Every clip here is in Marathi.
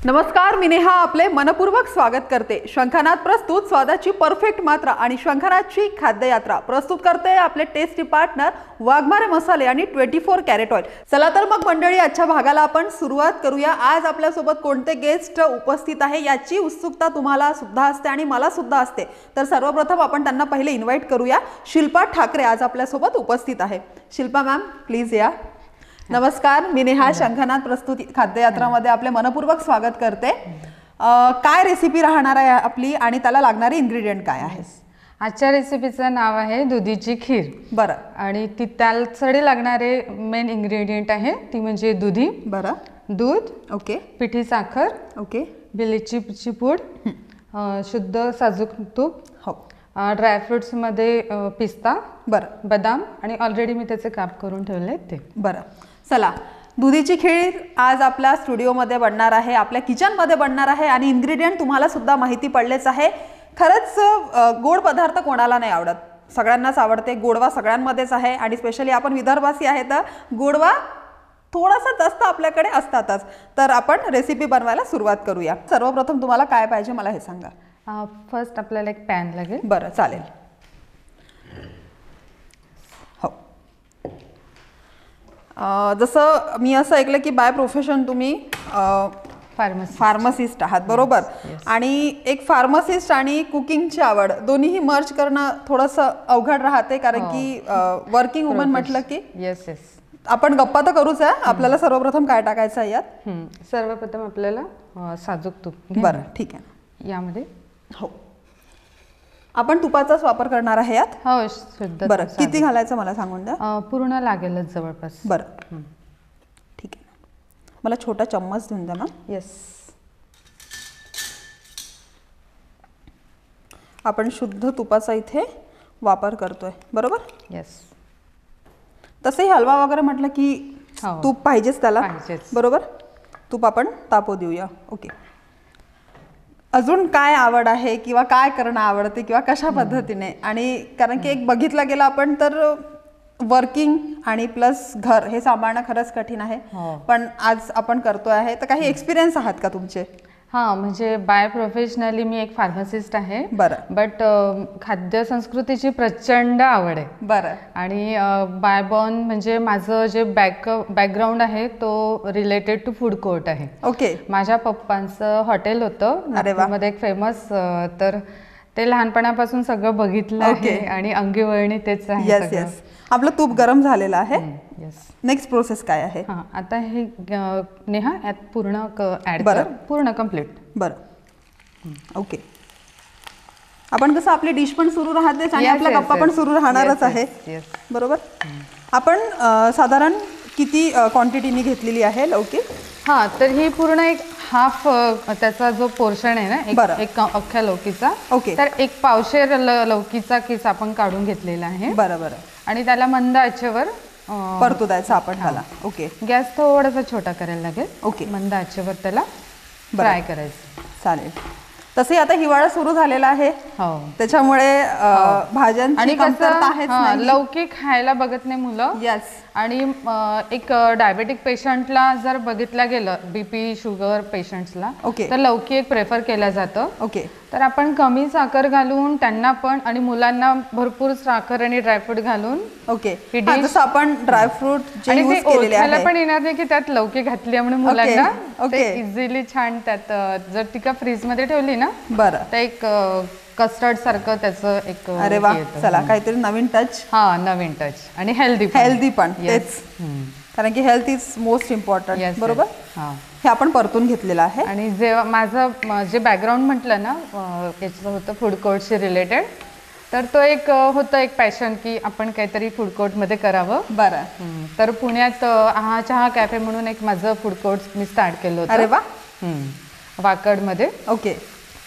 नमस्कार, मी नेहा आपले मनपूर्वक स्वागत करते। शंखनाद प्रस्तुत स्वादाची परफेक्ट मात्रा आणि शंखनादची खाद्ययात्रा प्रस्तुत करते आपले टेस्टी पार्टनर वाघमारे मसाले आणि 24 कॅरेट ऑइल। चला तर मग मंडळी, आजच्या भागाला आपण सुरुवात करूया। आज आपल्या सोबत कोणते गेस्ट उपस्थित आहे याची उत्सुकता तुम्हाला सुद्धा असते आणि मला सुद्धा असते। तर सर्वप्रथम आपण त्यांना पहिले इन्व्हाइट करूया। शिल्पा ठाकरे आज आपल्या सोबत उपस्थित आहे। शिल्पा मॅम, प्लीज या। नमस्कार, मी नेहा शंखनाद प्रस्तुत खाद्ययात्रामध्ये आपले मनपूर्वक स्वागत करते। काय रेसिपी राहणार आहे आपली आणि त्याला लागणारे इन्ग्रेडियंट काय आहे? आजच्या रेसिपीचं नाव आहे दुधीची खीर। बरं, आणि ती त्यासाठी लागणारे मेन इन्ग्रेडियंट आहे ती म्हणजे दुधी, बरं, दूध, ओके, पिठी साखर, ओके, वेलचीची पूड, शुद्ध साजूक तूप, हो, ड्रायफ्रुट्स मध्ये पिस्ता, बरं, बदाम आणि ऑलरेडी मी त्याचे काप करून ठेवले आहेत ते। बरं, चला, दुधीची खीर आज आपल्या स्टुडिओमध्ये बनणार आहे, आपल्या किचनमध्ये बनणार आहे आणि इन्ग्रेडियंट तुम्हाला सुद्धा माहिती पडलेच आहे। खरंच गोड पदार्थ कोणाला नाही आवडत, सगळ्यांनाच आवडते। गोडवा सगळ्यांमध्येच आहे आणि स्पेशली आपण विदर्भासी आहे तर गोडवा थोडासा जास्त आपल्याकडे असतातच। तर आपण रेसिपी बनवायला सुरुवात करूया। सर्वप्रथम तुम्हाला काय पाहिजे मला हे सांगा। फर्स्ट आपल्याला एक पॅन लागेल। बरं, चालेल। हो, जसं मी असं ऐकलं की बाय प्रोफेशन तुम्ही फार्मसिस्ट आहात, बरोबर? आणि एक फार्मसिस्ट आणि कुकिंगची आवड दोन्हीही मर्ज करणं थोडंसं अवघड राहते, कारण की वर्किंग वुमन म्हटलं की येस येस आपण गप्पा तर करूच आहे। आपल्याला सर्वप्रथम काय टाकायचं आहे यात? सर्वप्रथम आपल्याला साजूक तूप। बरं, ठीक आहे। यामध्ये हो, आपण तुपाचाच वापर करणार आहे यात? हो, शुद्ध। बरं, किती घालायचं मला सांगून द्या। पूर्ण लागेलच जवळपास। बरं, ठीक आहे। मला छोटा चम्मच देऊन द्या मॅम। येस, आपण शुद्ध तुपाचा इथे वापर करतोय, बरोबर? येस। तसंही हलवा वगैरे म्हटलं की तूप पाहिजेच त्याला, बरोबर? तूप आपण तापू देऊया। ओके, अजून काय आवड आहे किंवा काय करणं आवडते किंवा कशा पद्धतीने? आणि कारण की एक बघितलं गेलं आपण तर वर्किंग आणि प्लस घर हे सांभाळणं खरंच कठीण आहे, पण आज आपण करतोय आहे तर काही एक्सपिरियन्स आहात का तुमचे? हां, म्हणजे बाय प्रोफेशनली मी एक फार्मासिस्ट आहे। बरं, बट खाद्य संस्कृतीची प्रचंड आवड आहे। बरं, आणि बाय बॉर्न म्हणजे माझं जे बॅकग्राऊंड आहे तो रिलेटेड टू फूड कोर्ट आहे। ओके, माझ्या पप्पांचं हॉटेल होतं नागपूरमध्ये एक फेमस, तर ते लहानपणापासून सगळं बघितलं आहे आणि अंगीवळणी तेच आहे। येस येस, आपलं तूप गरम झालेलं आहे। येस, नेक्स्ट प्रोसेस काय आहे? हां, आता हे नेहा यात पूर्ण ॲड कर, पूर्ण कम्प्लीट। बरं, ओके। आपण कसं आपली डिश पण सुरू राहतेच आणि आपला गप्पा पण सुरू राहणारच आहे, बरोबर? आपण साधारण किती क्वांटिटीनी घेतलेली आहे लौकी? हां, तर ही पूर्ण एक हाफ त्याचा जो पोर्शन आहे ना, एक अख्ख्या लौकीचा, ओके, तर एक पावशेर लौकीचा किस आपण काढून घेतलेला आहे। बरं बरं, आणि त्याला मंद आचेवर परतू द्यायचं आपण त्याला। ओके, गॅस थोडासा छोटा करायला लागेल। ओके, मंद आचेवर त्याला फ्राय करायचं। चालेल। तसे आता हिवाळा सुरू झालेला आहे, हो, त्याच्यामुळे भाज्यांची कमतरता आहे। लौकी खायला बघत नाही मुलं। यस, आणि एक डायबेटिक पेशंटला जर बघितलं गेलं, बीपी शुगर पेशंट्सला, ओके, तर लौकी एक प्रेफर केलं जातं। ओके, तर आपण कमी साखर घालून त्यांना पण आणि मुलांना भरपूर साखर आणि ड्रायफ्रूट घालून, ओके, जसं आपण ड्रायफ्रूट जे यूज केलेले आहे पण येणार नाही की त्यात लौकी घातल्यामुळे मुलांना इझिली छान त्यात जर ती का फ्रीज मध्ये ठेवली ना, बरं, तर एक कस्टर्ड सारखं त्याचं एक। अरे वा, चला, काहीतरी नवीन टच। हा, नवीन टच आणि हेल्दी पण तेच, कारण की हेल्थ इज मोस्ट इम्पॉर्टंट, बरोबर? हे आपण परतून घेतलेलं आहे। आणि जेव्हा माझं जे बॅकग्राऊंड म्हटलं ना, याचं होतं फूड कोर्टशी रिलेटेड, तर तो एक होतं एक पॅशन की आपण काहीतरी फूड कोर्टमध्ये करावं। बरं, तर पुण्यात हा चहा कॅफे म्हणून एक माझं फूड कोर्ट मी स्टार्ट केलं होतं। अरे वा, वाकडमध्ये। ओके,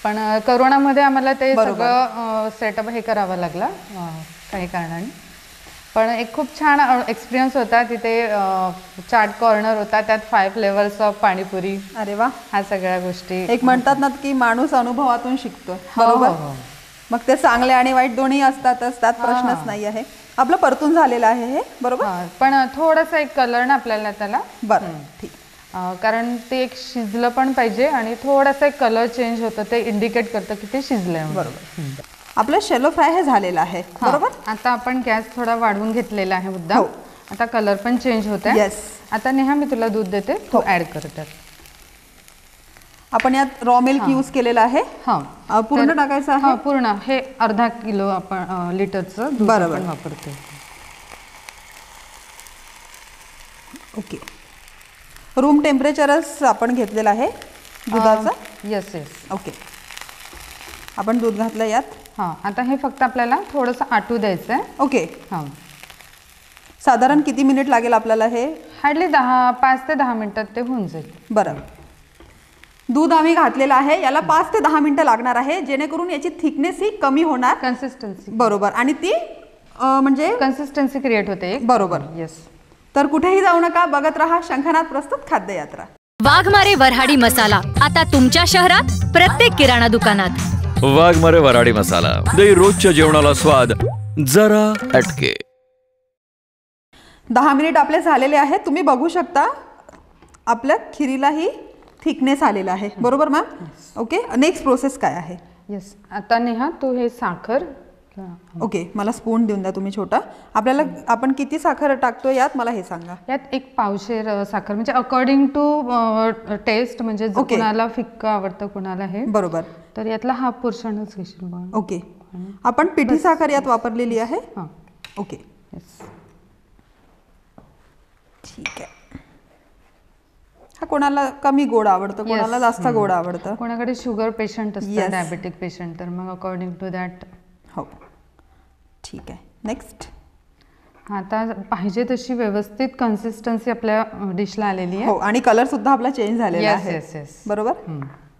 पण करोनामध्ये आम्हाला ते सगळं सेटअप हे करावं लागला काही कारणाने, पण एक खूप छान एक्सपिरियन्स होता तिथे। चाट कॉर्नर होता, त्यात 5 फ्लेवर्स ऑफ पाणीपुरी। अरे वा, ह्या सगळ्या गोष्टी एक म्हणतात ना की माणूस अनुभवातून शिकतो, बरोबर? मग ते चांगले आणि वाईट दोन्ही असतातच, त्यात प्रश्नच नाही आहे। आपलं परतून झालेलं आहे हे, बरोबर? पण थोडासा एक कलर ना आपल्याला त्याला। बरं, ठीक, कारण ते एक शिजलं पण पाहिजे आणि थोडासा एक कलर चेंज होतं, ते इंडिकेट करतं की ते शिजलंय. बरोबर. आपलं शॅलो फ्राय हे झालेलं आहे. बरोबर. आता आपण गॅस थोडा वाढवून घेतलेला आहे मुद्दाम. आता कलर पण चेंज होत आहे. आता नेहा मी तुला दूध देते, तू ऍड कर त्यात. आपण यात रॉ मिल्क यूज केलेला आहे. पूर्ण टाकायचं आहे. पूर्ण. हे अर्धा किलो आपण लिटरचं दूध आपण वापरतो. ओके. रूम टेम्परेचरच आपण घेतलेलं आहे दुधाचं. Yes yes. ओके. आपण दूध घातलं यात. आता हे फक्त आपल्याला थोडंसं आटू द्यायचं आहे. ओके. साधारण किती मिनिट लागेल आपल्याला हे? हार्डली 5 ते 10 मिनिटात ते होऊन जाईल. बरं. दूध आम्ही घातलेलं आहे, याला 5 ते 10 मिनिटं लागणार आहे, जेणेकरून याची थिकनेस ही कमी होणार. कन्सिस्टन्सी. बरोबर. आणि ती म्हणजे कन्सिस्टन्सी क्रिएट होते. बरोबर. येस. तर कुठेही जाऊ नका, बघत रहा शंखनाद प्रस्तुत खाद्य यात्रा. वाघमारे वऱ्हाडी मसाला आता तुमच्या शहरात प्रत्येक किराणा दुकानात. वाघमारे वऱ्हाडी मसाला दे रोजच्या जेवणाला स्वाद जरा अटके. 10 मिनिट आपले झालेले आहेत. तुम्ही बघू शकता आपल्या खिरीलाही थिकनेस आलेला आहे. बरोबर मॅम. ओके. नेक्स्ट प्रोसेस काय आहे? येस. आता नेहा तू हे साखर. ओके. मला स्पून देऊन द्या तुम्ही छोटा. आपल्याला आपण किती साखर टाकतो यात मला हे सांगा. यात 1 पावशेर साखर, म्हणजे अकॉर्डिंग टू टेस्ट, म्हणजे कोणाला फिक्क आवडतं कोणाला हे. बरोबर. तर यातला हाफ पोर्शनच घेशील. ओके. आपण पिठी साखर यात वापरलेली आहे. ओके. ठीक आहे. हा कोणाला कमी गोड आवडतं, कोणाला जास्त गोड आवडतं. कोणाकडे शुगर पेशंट असतं, डायबेटिक पेशंट, तर मग अकॉर्डिंग टू दॅट. हो. ठीक आहे. नेक्स्ट. आता पाहिजे तशी व्यवस्थित कन्सिस्टन्सी आपल्या डिशला आलेली आहे. हो. आणि कलर सुद्धा आपला चेंज झालेला आहे. Yes yes. बरोबर.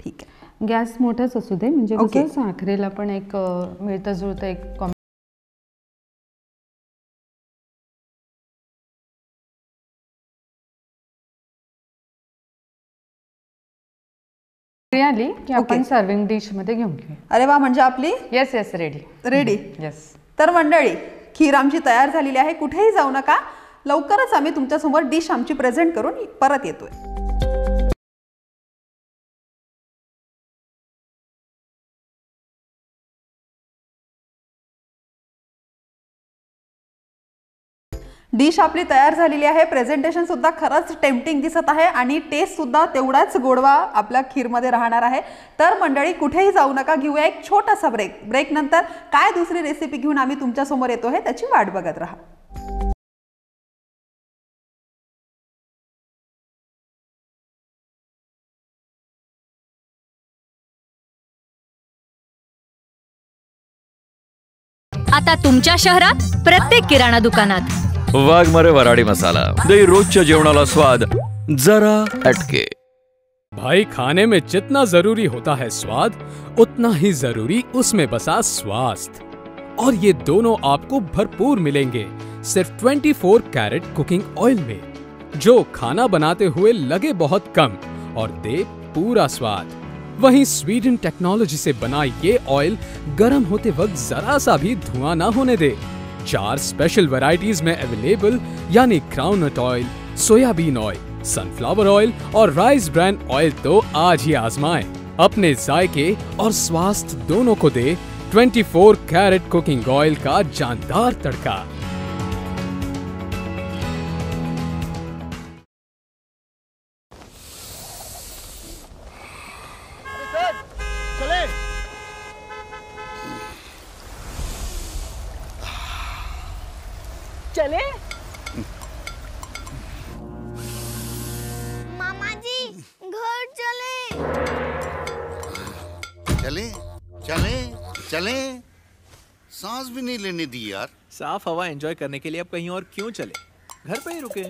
ठीक आहे. गॅस मोठाच असू दे, म्हणजे कसं साखरेला पण एक मिळतं जुळतं एक आली की आपण सर्विंग डिश मध्ये घेऊन घेऊ. अरे वा. म्हणजे आपली येस येस रेडी. येस. तर मंडळी, खीर आमची तयार झालेली आहे. कुठेही जाऊ नका, लवकरच आम्ही तुमच्यासमोर डिश आमची प्रेझेंट करून परत येतोय. डिश आपली तयार झालेली आहे. प्रेझेंटेशन सुद्धा खरंच टेम्पटिंग दिसत आहे आणि टेस्ट सुद्धा तेवढाच गोडवा आपल्या खीरमध्ये राहणार आहे. तर मंडळी कुठेही जाऊ नका, घेऊया एक छोटासा ब्रेक. ब्रेक नंतर काय दुसरी रेसिपी घेऊन आम्ही तुमच्या समोर येतो आहे त्याची वाट बघत राहा. आता तुमच्या शहरात प्रत्येक किराणा दुकानात. वाघमारे वऱ्हाडी मसाला दे रोजच्या जेवणाला स्वाद जरा अटके. भाई, खाने में जितना जरूरी होता है स्वाद, उतना ही जरूरी उसमें बसा स्वास्थ्य, और ये दोनों आपको भरपूर मिलेंगे सिर्फ 24 कैरेट कुकिंग ऑयल में, जो खाना बनाते हुए लगे बहुत कम और दे पूरा स्वाद. वहीं स्वीडन टेक्नोलॉजी से बना ये ऑयल गर्म होते वक्त जरा सा भी धुआं ना होने दे. 4 स्पेशल वैरायटीज में अवेलेबल, यानी groundnut oil, soybean oil, sunflower oil और राइस ब्रान ऑयल. तो आज ही आजमाएं. अपने जायके और स्वास्थ्य दोनों को दे 24 कैरेट कुकिंग ऑयल का जानदार तड़का. चले मामा जी, घर चले. चले चले चले. सांस भी नहीं लेने दी यार. साफ हवा एंजॉय करने के लिए अब कहीं और क्यों चले, घर पे ही रुके.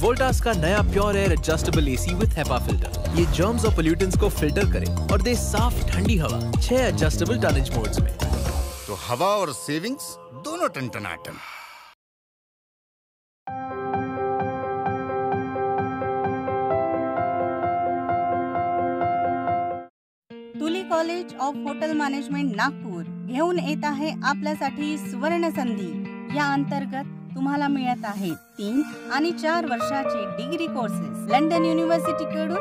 वोल्टास का नया प्योर एयर एडजस्टेबल एसी विद हेपा फिल्टर, ये जर्म्स और पोल्यूटेंट्स को फिल्टर करे और दे साफ ठंडी हवा 6 एडजस्टेबल टनेज मोड्स में. तो हवा और सेविंग्स दोनों टनटनाटन. तुली college of hotel management Nagpur घेऊन येत आहे आपल्यासाठी सुवर्ण संधी. या अंतर्गत तुम्हाला मिळत आहेत 3 आणि 4 वर्षाचे डिग्री कोर्सेस लंडन युनिव्हर्सिटीकडून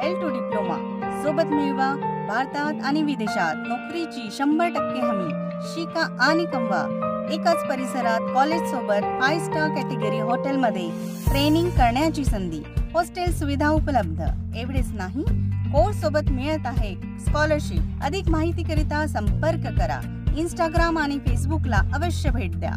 L2 डिप्लोमा सोबत मिळवा. भारतात आणि विदेशात नोकरीची 100% हमी. शिका आणि कमवा. एकाच परिसरात कॉलेज सोबत 5 स्टार कॅटेगरी हॉटेलमध्ये ट्रेनिंग करण्याची संधी. हॉस्टेल सुविधा उपलब्ध. एवढेच नाही, कोर्स सोबत मिळत आहे स्कॉलरशिप. अधिक माहितीकरिता संपर्क करा. इंस्टाग्राम आणि फेसबुकला अवश्य भेट द्या.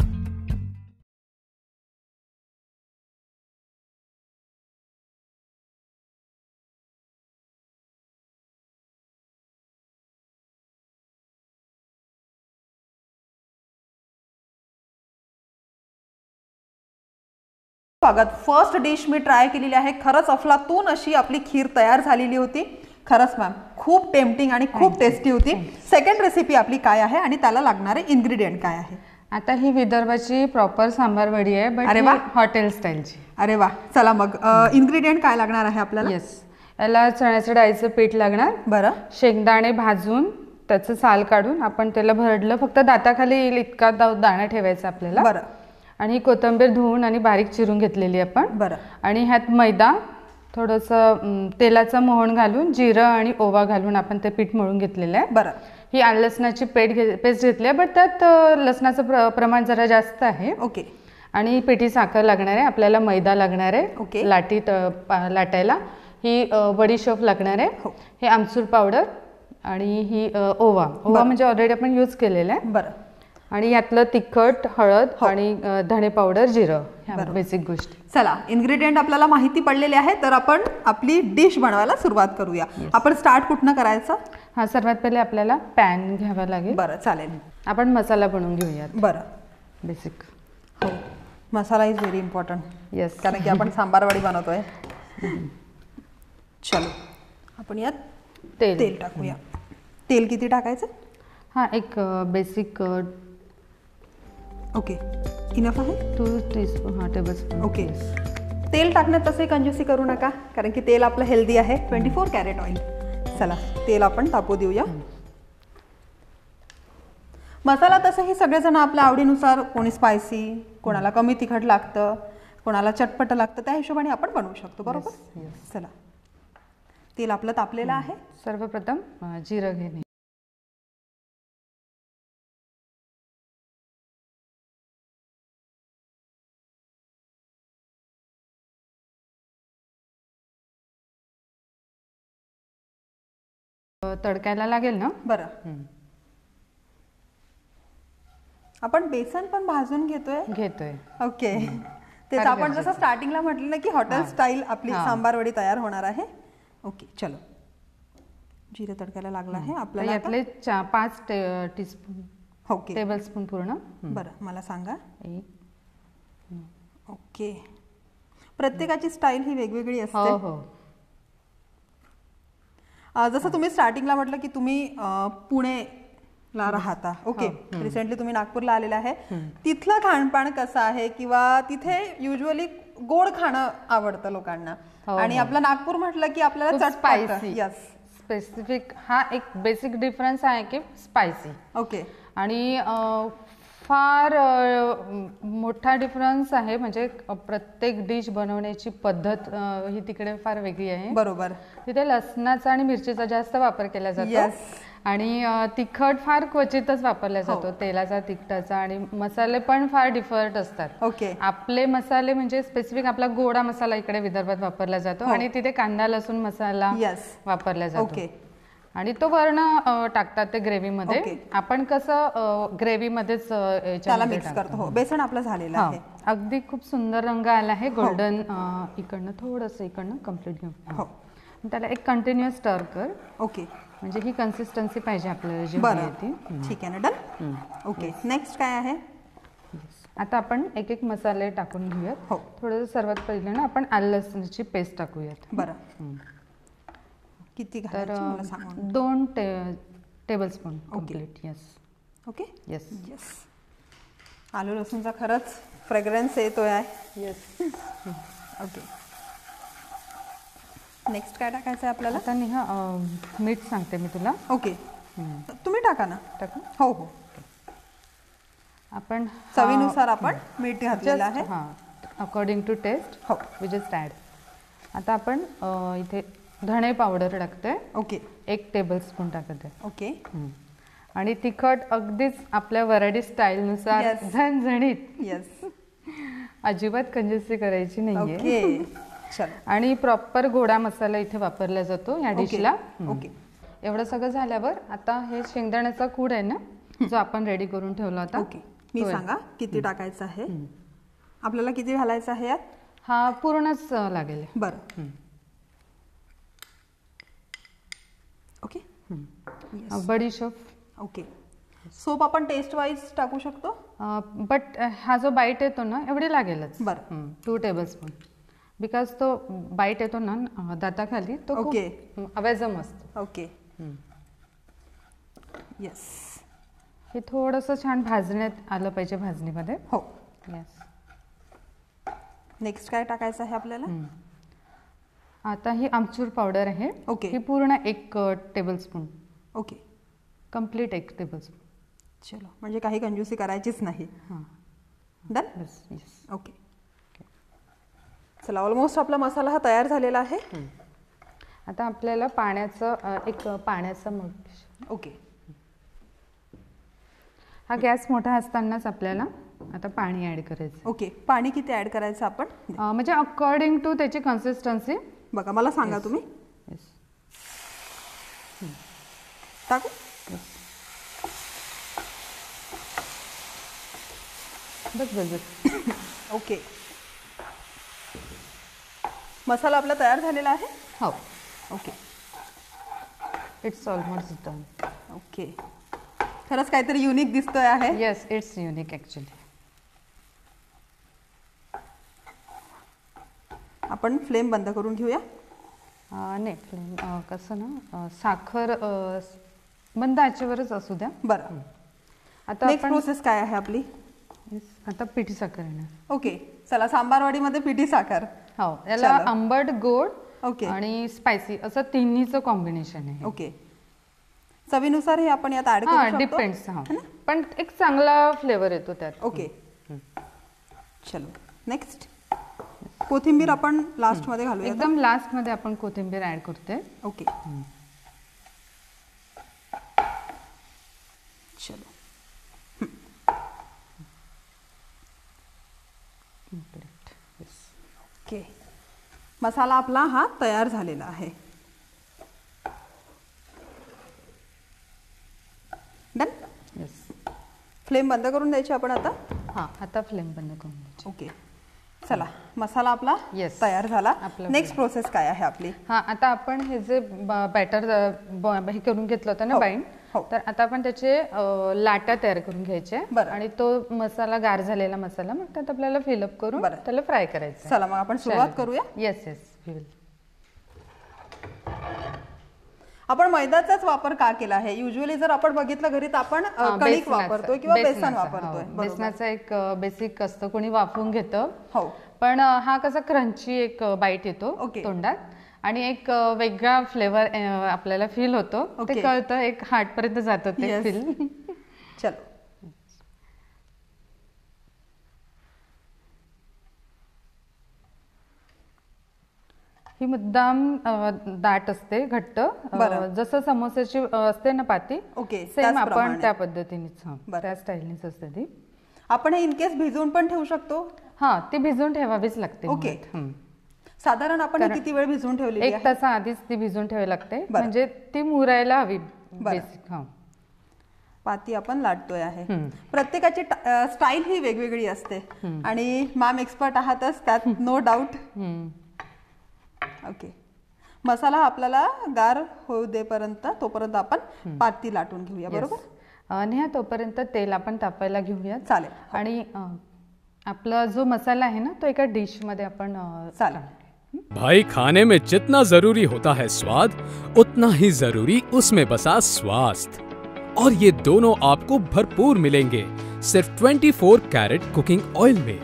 स्वागत. फर्स्ट डिश मी ट्राय केलेली आहे. खरंच अफलातून अशी आपली खीर तयार झालेली होती. खरंच मॅम खूप टेम्पटिंग आणि खूप टेस्टी होती. सेकंड रेसिपी आपली काय आहे आणि त्याला लागणारे इन्ग्रेडियंट काय आहे? आता ही विदर्भाची प्रॉपर सांबार वडी आहे, बट अरे वा, हॉटेल स्टाईलची. अरे वा, चला मग इन्ग्रेडियंट काय लागणार आहे आपल्याला? येस, याला चण्याचं डाळीचं पीठ लागणार. बरं. शेंगदाणे भाजून त्याचं साल काढून आपण त्याला भरडलं, फक्त दाताखाली येईल इतका दाणा ठेवायचा आपल्याला. बरं. आणि कोथिंबीर धुवून आणि बारीक चिरून घेतलेली आपण. बरं. आणि ह्यात मैदा, थोडंसं तेलाचं मोहन घालून, जिरं आणि ओवा घालून आपण ते पीठ मळून घेतलेलं आहे. बरं. ही आलं लसणाची पेस्ट घेतली आहे, बट त्यात लसणाचं प्रमाण जरा जास्त आहे. ओके. आणि पिठी साखर लागणार आहे आपल्याला, मैदा लागणार आहे. ओके. लाटायला ही बडीशोप लागणार आहे. हे आमचूर पावडर आणि ही ओवा म्हणजे ऑलरेडी आपण यूज केलेला आहे. बरं. आणि यातलं तिखट, हळद आणि धणे पावडर, जिरं, ह्या बेसिक गोष्टी. चला, इन्ग्रेडियंट आपल्याला माहिती पडलेले आहे, तर आपण आपली डिश बनवायला सुरुवात करूया. आपण स्टार्ट कुठनं करायचं? हा, सर्वात पहिले आपल्याला पॅन घ्यावा लागेल. बरं, चालेल. आपण मसाला बनवून घेऊयात. बरं. बेसिक. हो, मसाला इज व्हेरी इम्पॉर्टंट. येस, कारण की आपण सांबार वडी बनवतोय. चलो, आपण यात तेल टाकूया. तेल किती टाकायचं? हा, एक बेसिक. ओके, इनफ आहे. 2 टीस्पून, हा, टेबलस्पून. ओके. तेल टाकण्यात तसे कंजूसी करू नका, कारण की तेल आपलं हेल्दी आहे. 24 कॅरेट ऑइल. चला, तेल आपण तापू देऊया. मसाला तसंही सगळेजण आपल्या आवडीनुसार, कोणी स्पायसी, कोणाला कमी तिखट लागतं, कोणाला चटपट लागतं, त्या हिशोबाने आपण बनवू शकतो. बरोबर. चला, तेल आपलं तापलेलं आहे. सर्वप्रथम जिरं घेणे. तडकायला लागेल ना. बरं. आपण बेसन पण भाजून घेतोय. ओके. तेच आपण जसं स्टार्टिंगला म्हटलं ना की हॉटेल स्टाईल आपली सांबार वडी तयार होणार आहे. ओके, चलो. जिरे तडकायला लागला आहे आपल्याला. यातले 5 टीस्पून. ओके, टेबलस्पून पूर्ण. बरं, मला सांगा. ओके. प्रत्येकाची स्टाईल ही वेगवेगळी असते. हो हो. जसं तुम्ही स्टार्टिंगला म्हटलं की तुम्ही पुणेला राहता. ओके. रिसेंटली तुम्ही नागपूरला आलेला आहे. तिथलं खाणपान कसं आहे, किंवा तिथे युजली गोड खाणं आवडतं लोकांना, आणि आपलं नागपूर म्हटलं की आपल्याला चटपट. Yes, specific. हा एक बेसिक डिफरन्स आहे की स्पायसी. ओके. आणि फार मोठा डिफरन्स आहे, म्हणजे प्रत्येक डिश बनवण्याची पद्धत ही तिकडे फार वेगळी आहे. बरोबर. तिथे लसणाचा आणि मिरचीचा जास्त वापर केला जातो. आणि तिखट फार क्वचितच वापरला जातो, तेलाचा, तिखटाचा. आणि मसाले पण फार डिफरंट असतात. ओके. आपले मसाले म्हणजे स्पेसिफिक आपला गोडा मसाला इकडे विदर्भात वापरला जातो, आणि तिथे कांदा लसूण मसाला वापरला जातो. आणि तो वर्ण टाकतात ते ग्रेव्हीमध्ये. आपण कसं ग्रेव्हीमध्येच त्याला मिक्स करतो. हो, बेसन आपलं झालेलं आहे. अगदी खूप सुंदर रंग आला आहे, गोल्डन. इकडनं थोडंसं इकडनं कम्प्लीट घेऊ. त्याला एक कंटिन्युअस स्टर कर. ओके. म्हणजे ही कन्सिस्टन्सी पाहिजे आपल्याला जी ती. ठीक आहे ना, डन. ओके. नेक्स्ट काय आहे? आता आपण एक एक मसाले टाकून घेऊयात. थोडंसं सर्वात पहिले ना आपण आलं लसणाची पेस्ट टाकूयात. बरं. किती घालायची मला सांगा? 2 tablespoon complete. Yes. Okay. Yes. आलू लसूणचा खरंच फ्रेग्रन्स येतोय आहे. यस. ओके. नेक्स्ट काय टाकायचं आहे आपल्याला? आता नेहा मीठ सांगते मी तुला. ओके. तुम्ही टाका ना. टाका. हो हो. आपण चवीनुसार आपण मीठ घातलेलं आहे. हां, अकॉर्डिंग टू टेस्ट हो. We just add. आता आपण इथे धणे पावडर टाकते. ओके. 1 टेबलस्पून टाकते. ओके. आणि तिखट अगदीच आपल्या वराडी स्टाईलनुसार Yes. झणझणीत. येस. अजिबात कंजूसी करायची नाहीये. ओके. चल. आणि प्रॉपर गोडा मसाला इथे वापरला जातो या डिशला. ओके. एवढं सगळं झाल्यावर आता हे शेंगदाण्याचा कूड आहे ना, जो आपण रेडी करून ठेवला होता. ओके. मी सांगा किती टाकायचं आहे? आपल्याला किती घालायचं आहे यात? हा पूर्णच लागेल. बरं. ओके. बडीशोप. ओके. सोप आपण टेस्ट वाईज टाकू शकतो, बट हा जो बाईट येतो ना एवढी लागेलच. बरं. 2 टेबलस्पून. बिकॉज तो बाईट येतो ना दाताखाली तो ओके. अवैजम असतो. ओके. येस. हे थोडंसं छान भाजण्यात आलं पाहिजे भाजणीमध्ये. हो. येस. नेक्स्ट काय टाकायचं आहे आपल्याला? आता ही आमचूर पावडर आहे. ओके. ही पूर्ण 1 टेबलस्पून. ओके. Complete 1 tablespoon. चलो, म्हणजे काही कंजूसी करायचीच नाही. हां. डन. बस. येस. ओके. चला, ऑलमोस्ट आपला मसाला हा तयार झालेला आहे. आता आपल्याला पाण्याचं मग. ओके. हा गॅस मोठा असतानाच आपल्याला आता पाणी ॲड करायचं. ओके. पाणी किती ॲड करायचं आपण? म्हणजे अकॉर्डिंग टू त्याची कन्सिस्टन्सी. बघा, मला सांगा तुम्ही. येस. टाकू? बस. ओके. मसाला आपला तयार झालेला आहे. हो. Okay. It's almost done. Okay. खरंच काहीतरी युनिक दिसतोय आहे. Yes, it's unique actually. आपण फ्लेम बंद करून घेऊया. नाही, फ्लेम कसं ना, साखर मंद आचेवरच असू द्या. बरं. आता नेक्स्ट प्रोसेस काय आहे आपली? आता पिठी साखर येणार. ओके. चला, सांबारवाडीमध्ये पिठी साखर. हो. याला आंबट, गोड ओके आणि स्पायसी असं तिन्हीचं कॉम्बिनेशन आहे. ओके. चवीनुसार हे आपण यात ऍड करू शकतो. डिपेंड्स. पण एक चांगला फ्लेवर येतो त्यात. ओके. चलो, नेक्स्ट कोथिंबीर आपण लास्ट मध्ये घालूया. एकदम लास्ट मध्ये आपण कोथिंबीर ऍड करते. ओके. चलो. ओके. मसाला आपला हा तयार झालेला आहे. डन. येस. फ्लेम बंद करून द्यायची आपण आता. हां, आता फ्लेम बंद करून द्यायची. ओके. चला, मसाला आपला Yes. तयार झाला. आपला नेक्स्ट प्रोसेस काय आहे आपली? हां, आता आपण हे जे बॅटर हे करून घेतलं होतं ना बाइंड, तर आता आपण त्याचे लाटा तयार करून घ्यायचे आणि तो मसाला गार झालेला मसाला मग त्यात आपल्याला फिलअप करून त्याला फ्राय करायचं. चला, मग आपण सुरुवात करूया. Yes yes we will. आपण मैद्याचाच वापर का केला आहे? युजुअली जर आपण बघितलं घरी तर आपण कणिक वापरतोय किंवा बेसन वापरतोय. बेसनाचा एक बेसिक असतं, कोणी वाफवून घेतं. हो. पण हा कसा क्रंची एक बाईट येतो तोंडात आणि एक वेगळा फ्लेवर आपल्याला फील होतो. ते कळतं, एक हार्ट पर्यंत जातं ते फील. चलो. ही मुद्दाम दाट असते, घट्ट, जसं समोसाची असते ना पाती, सेम आपण त्या पद्धतीनेच त्या स्टाईलनीच असते ती. आपण हे इनकेस भिजवून पण ठेवू शकतो. हा, ती भिजवून ठेवावीच लागते. ओके. साधारण आपण किती वेळ भिजवून ठेवली? 1 तासाआधीच ती भिजवून ठेवावी लागते, म्हणजे ती मुरायला हवी. बेसिक. हा, पाती आपण लाटतोय आहे. प्रत्येकाची स्टाईल ही वेगवेगळी असते आणि मॅम एक्सपर्ट आहातच त्यात, नो डाऊट. ओके. मसाला आपल्याला गार होऊ देपर्यंत तोपर्यंत आपण पाती लाटून घेऊया. बरोबर. आणि तोपर्यंत तेल आपण तापायला घेऊया. चालेल. आणि आपला जो मसाला है ना तो एका डिश मध्ये अपन भाई खाने में जितना जरूरी होता है स्वाद उतना ही जरूरी उसमें बसा स्वास्थ्य, और ये दोनों आपको भरपूर मिलेंगे सिर्फ 24 कैरेट कुकिंग ऑयल में,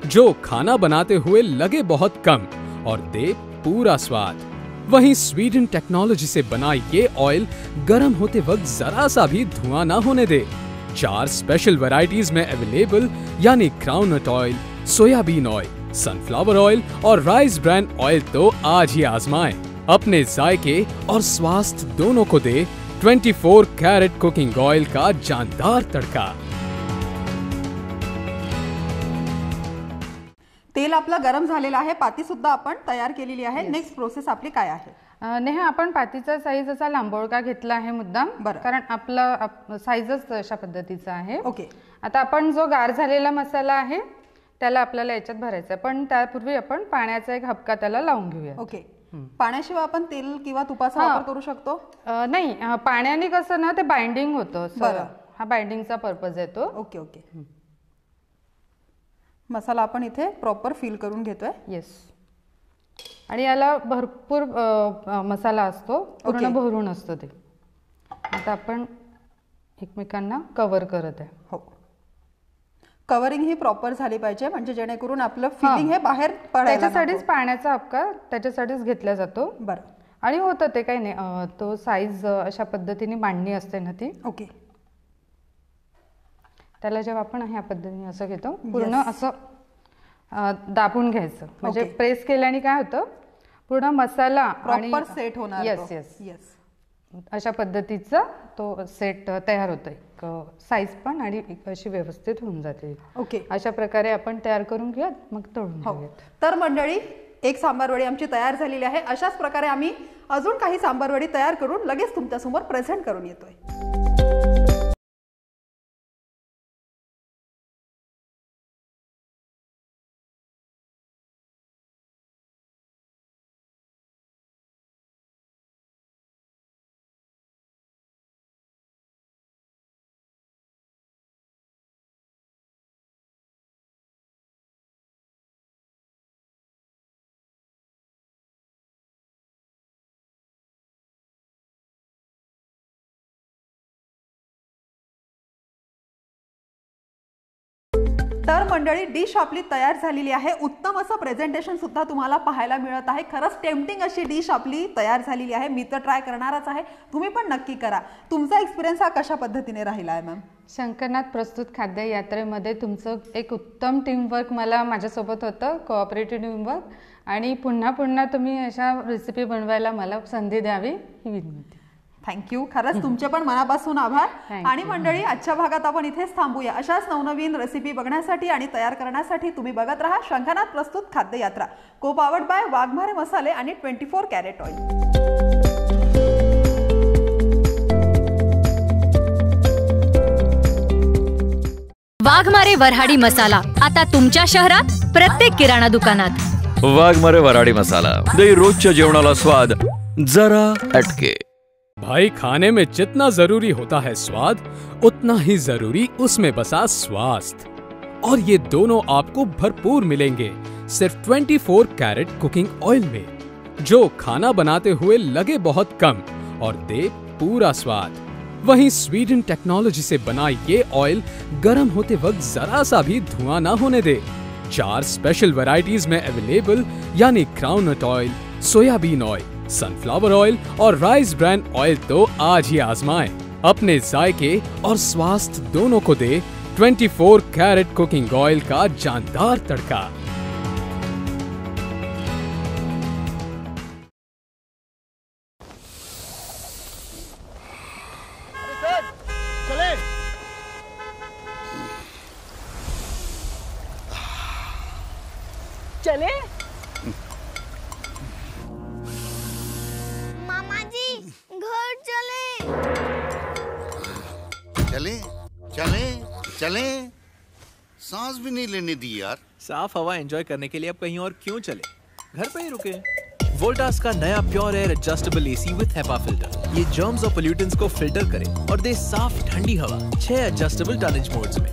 जो खाना बनाते हुए लगे बहुत कम और दे पूरा स्वाद। वहीं स्वीडन टेक्नोलॉजी से बना ये ऑयल गर्म होते वक्त जरा सा भी धुआं ना होने दे, 4 स्पेशल वैरायटीज में अवेलेबल, यानी groundnut oil, soybean oil, sunflower oil और राइस ब्रांड ऑयल तो आज ही आजमाएं। अपने जायके और स्वास्थ्य दोनों को दे 24 कैरेट कुकिंग ऑयल का जानदार तड़का। तेल आपलं गरम झालेलं आहे, पाती सुद्धा आपण तयार केलेली आहे। नेक्स्ट प्रोसेस आपली काय आहे? नेहा, आपण पातीचा साईज असा लांबोळका घेतला आहे मुद्दाम, कारण आपला साईजच अशा पद्धतीचा आहे। ओके, आता आपण जो गार झालेला मसाला आहे त्याला आपल्याला याच्यात भरायचा, पण त्यापूर्वी आपण पाण्याचा एक हबका त्याला लावून घेऊया। ओके, पाण्याशिवाय आपण तेल किंवा तुपाचा वापर करू शकतो? नाही, पाण्याने कसं ना ते बाइंडिंग होतं, हा बाइंडिंगचा पर्पज येतो। ओके ओके, मसाला आपण इथे प्रॉपर फिल करून घेतोय। येस, आणि याला भरपूर मसाला असतो, पूर्ण भरून असतो ते। आता आपण एकमेकांना कव्हर करत आहे। हो, कव्हरिंग ही प्रॉपर झाली पाहिजे, म्हणजे जेणेकरून आपलं फिलिंग हे बाहेर पडायला, त्याच्यासाठीच पाण्याचा हबका त्याच्यासाठीच घेतला जातो। बरं, आणि होतं ते काही नाही, तो साईज अशा पद्धतीने मांडणी असते ना ती। ओके, त्याला जेव्हा आपण ह्या पद्धतीने असं घेतो, पूर्ण असं दाबून घ्यायचं, म्हणजे प्रेस केल्याने काय होतं, पूर्ण मसाला प्रॉपर सेट होणार। येस येस येस, अशा पद्धतीचा तो सेट तयार होतो, एक साईज पण आणि अशी व्यवस्थित होऊन जाते। ओके, अशा प्रकारे आपण तयार करून घेऊयात, मग तळून घेऊयात। तर मंडळी, एक सांबारवडी आमची तयार झालेली आहे। अशाच प्रकारे आम्ही अजून काही सांबारवडी तयार करून लगेच तुमच्या समोर प्रेझेंट करून येतोय। तर मंडळी, डिश आपली तयार झालेली आहे। उत्तम असं प्रेझेंटेशन सुद्धा तुम्हाला पाहायला मिळत आहे। खरंच टेम्पटिंग अशी डिश आपली तयार झालेली आहे। मी तर ट्राय करणारच आहे, तुम्ही पण नक्की करा। तुमचा एक्सपिरियन्स हा कशा पद्धतीने राहिला आहे मॅम? शंकरनाथ प्रस्तुत खाद्य यात्रेमध्ये तुमचं एक उत्तम टीमवर्क मला माझ्यासोबत होतं, कोऑपरेटिव्ह टीमवर्क, आणि पुन्हा पुन्हा तुम्ही अशा रेसिपी बनवायला मला संधी द्यावी ही विनंती। थँक्यू, खरंच तुमचे पण मनापासून आभार। आणि मंडळी, आजच्या भागात आपण इथेच थांबूया। अशाच नवनवीन रेसिपी बघण्यासाठी आणि तयार करण्यासाठी तुम्ही बघत राहा शंखनाथ प्रस्तुत खाद्य यात्रा, को पावर्ड बाय वाघमारे मसाले आणि 24 कॅरेट ऑइल। वाघमारे वऱ्हाडी मसाला आता तुमच्या शहरात प्रत्येक किराणा दुकानात। वाघमारे वऱ्हाडी मसाला, दे रोजच्या जेवणाला स्वाद जरा हटके। भाई, खाने में जितना जरूरी होता है स्वाद, उतना ही जरूरी उसमें बसा स्वास्थ्य, और ये दोनों आपको भरपूर मिलेंगे सिर्फ 24 कैरेट कुकिंग ऑयल में, जो खाना बनाते हुए लगे बहुत कम और दे पूरा स्वाद। वहीं स्वीडन टेक्नोलॉजी से बना ये ऑयल गर्म होते वक्त जरा सा भी धुआं ना होने दे। 4 स्पेशल वैरायटीज में अवेलेबल, यानी groundnut oil, soybean oil, sunflower oil और राइस ब्रांड ऑयल तो आज ही आजमाएं। अपने जायके और स्वास्थ्य दोनों को दे 24 कैरेट कुकिंग ऑयल का जानदार तड़का। चले मामा जी, घर चले। चले चले चले, सांस भी नहीं लेने दी यार। साफ हवा एंजॉय करने के लिए अब कहीं और क्यों चले, घर पे ही रुके। वोल्टास का नया प्योर एयर एडजस्टेबल एसी विद हेपा फिल्टर, ये जर्म्स और पोल्यूटेंट्स को फिल्टर करे और दे साफ ठंडी हवा 6 एडजस्टेबल टनेज मोड्स में।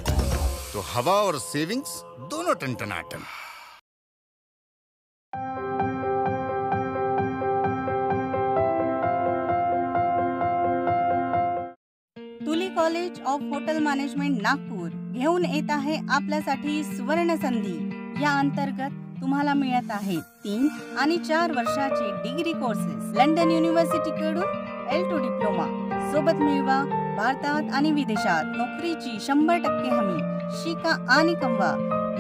तो हवा और सेविंग्स दोनों टनटनाटन। तुली college of hotel management Nagpur घेऊन येत आहे आपल्यासाठी सुवर्ण संधी। या अंतर्गत तुम्हाला मिळत आहे 3 आणि 4 वर्षाचे डिग्री कोर्सेस लंडन युनिव्हर्सिटी कडून L2 डिप्लोमा सोबत मिळवा भारतात आणि विदेशात नोकरीची 100% हमी. शिका आणि कमवा.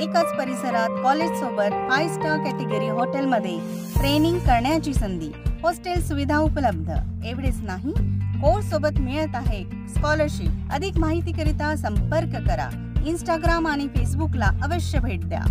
एकाच परिसरात कॉलेज सोबत 5 स्टार कॅटेगरी हॉटेलमध्ये ट्रेनिंग करण्याची संधी. हॉस्टेल सुविधा उपलब्ध. एवढेच नाही, कोर्स सोबत मिळत आहे स्कॉलरशिप. अधिक माहितीकरिता संपर्क करा. इंस्टाग्राम आणि फेसबुकला अवश्य भेट द्या.